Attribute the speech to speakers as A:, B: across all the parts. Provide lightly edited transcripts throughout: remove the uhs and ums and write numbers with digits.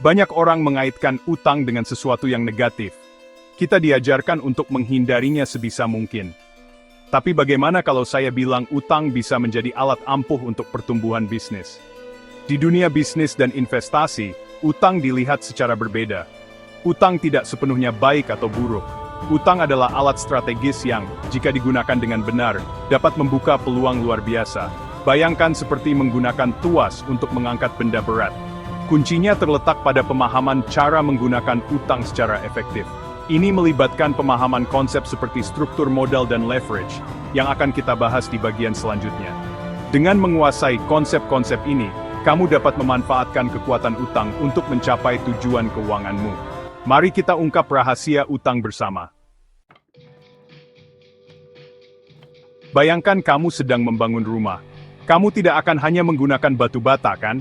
A: Banyak orang mengaitkan utang dengan sesuatu yang negatif. Kita diajarkan untuk menghindarinya sebisa mungkin. Tapi bagaimana kalau saya bilang utang bisa menjadi alat ampuh untuk pertumbuhan bisnis? Di dunia bisnis dan investasi, utang dilihat secara berbeda. Utang tidak sepenuhnya baik atau buruk. Utang adalah alat strategis yang, jika digunakan dengan benar, dapat membuka peluang luar biasa. Bayangkan seperti menggunakan tuas untuk mengangkat benda berat. Kuncinya terletak pada pemahaman cara menggunakan utang secara efektif. Ini melibatkan pemahaman konsep seperti struktur modal dan leverage, yang akan kita bahas di bagian selanjutnya. Dengan menguasai konsep-konsep ini, kamu dapat memanfaatkan kekuatan utang untuk mencapai tujuan keuanganmu. Mari kita ungkap rahasia utang bersama. Bayangkan kamu sedang membangun rumah. Kamu tidak akan hanya menggunakan batu bata, kan?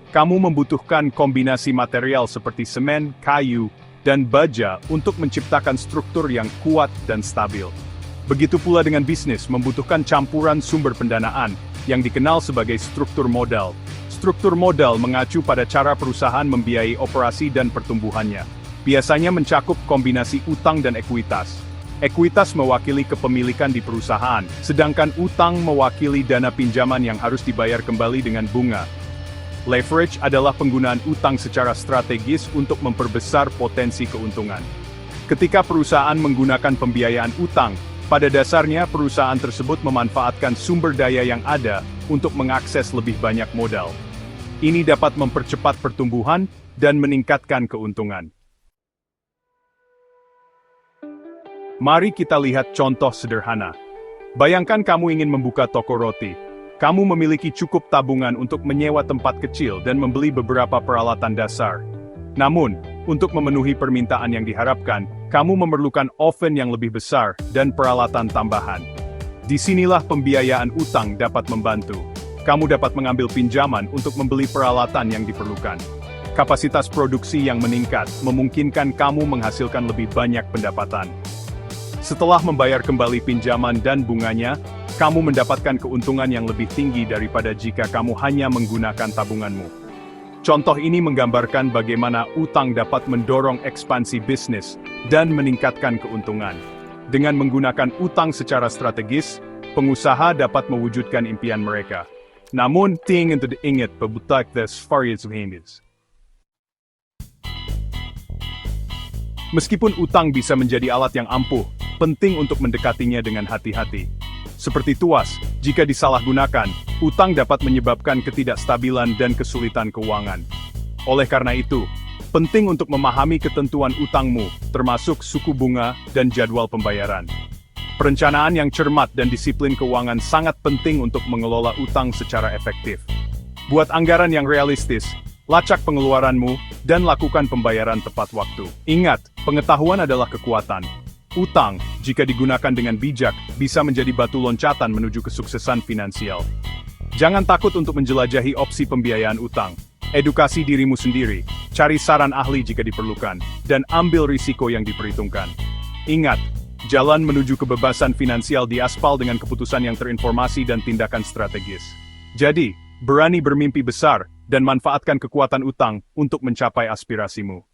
A: Kamu membutuhkan kombinasi material seperti semen, kayu, dan baja untuk menciptakan struktur yang kuat dan stabil. Begitu pula dengan bisnis membutuhkan campuran sumber pendanaan yang dikenal sebagai struktur modal. Struktur modal mengacu pada cara perusahaan membiayai operasi dan pertumbuhannya. Biasanya mencakup kombinasi utang dan ekuitas. Ekuitas mewakili kepemilikan di perusahaan, sedangkan utang mewakili dana pinjaman yang harus dibayar kembali dengan bunga. Leverage adalah penggunaan utang secara strategis untuk memperbesar potensi keuntungan. Ketika perusahaan menggunakan pembiayaan utang, pada dasarnya perusahaan tersebut memanfaatkan sumber daya yang ada untuk mengakses lebih banyak modal. Ini dapat mempercepat pertumbuhan dan meningkatkan keuntungan. Mari kita lihat contoh sederhana. Bayangkan kamu ingin membuka toko roti. Kamu memiliki cukup tabungan untuk menyewa tempat kecil dan membeli beberapa peralatan dasar. Namun, untuk memenuhi permintaan yang diharapkan, kamu memerlukan oven yang lebih besar dan peralatan tambahan. Disinilah pembiayaan utang dapat membantu. Kamu dapat mengambil pinjaman untuk membeli peralatan yang diperlukan. Kapasitas produksi yang meningkat memungkinkan kamu menghasilkan lebih banyak pendapatan. Setelah membayar kembali pinjaman dan bunganya, kamu mendapatkan keuntungan yang lebih tinggi daripada jika kamu hanya menggunakan tabunganmu. Contoh ini menggambarkan bagaimana utang dapat mendorong ekspansi bisnis dan meningkatkan keuntungan. Dengan menggunakan utang secara strategis, pengusaha dapat mewujudkan impian mereka. Namun, tingin untuk diingat bebutak des variations. Meskipun utang bisa menjadi alat yang ampuh, penting untuk mendekatinya dengan hati-hati. Seperti tuas, jika disalahgunakan, utang dapat menyebabkan ketidakstabilan dan kesulitan keuangan. Oleh karena itu, penting untuk memahami ketentuan utangmu, termasuk suku bunga dan jadwal pembayaran. Perencanaan yang cermat dan disiplin keuangan sangat penting untuk mengelola utang secara efektif. Buat anggaran yang realistis, lacak pengeluaranmu, dan lakukan pembayaran tepat waktu. Ingat, pengetahuan adalah kekuatan. Utang, jika digunakan dengan bijak, bisa menjadi batu loncatan menuju kesuksesan finansial. Jangan takut untuk menjelajahi opsi pembiayaan utang. Edukasi dirimu sendiri, cari saran ahli jika diperlukan, dan ambil risiko yang diperhitungkan. Ingat, jalan menuju kebebasan finansial diaspal dengan keputusan yang terinformasi dan tindakan strategis. Jadi, berani bermimpi besar, dan manfaatkan kekuatan utang untuk mencapai aspirasimu.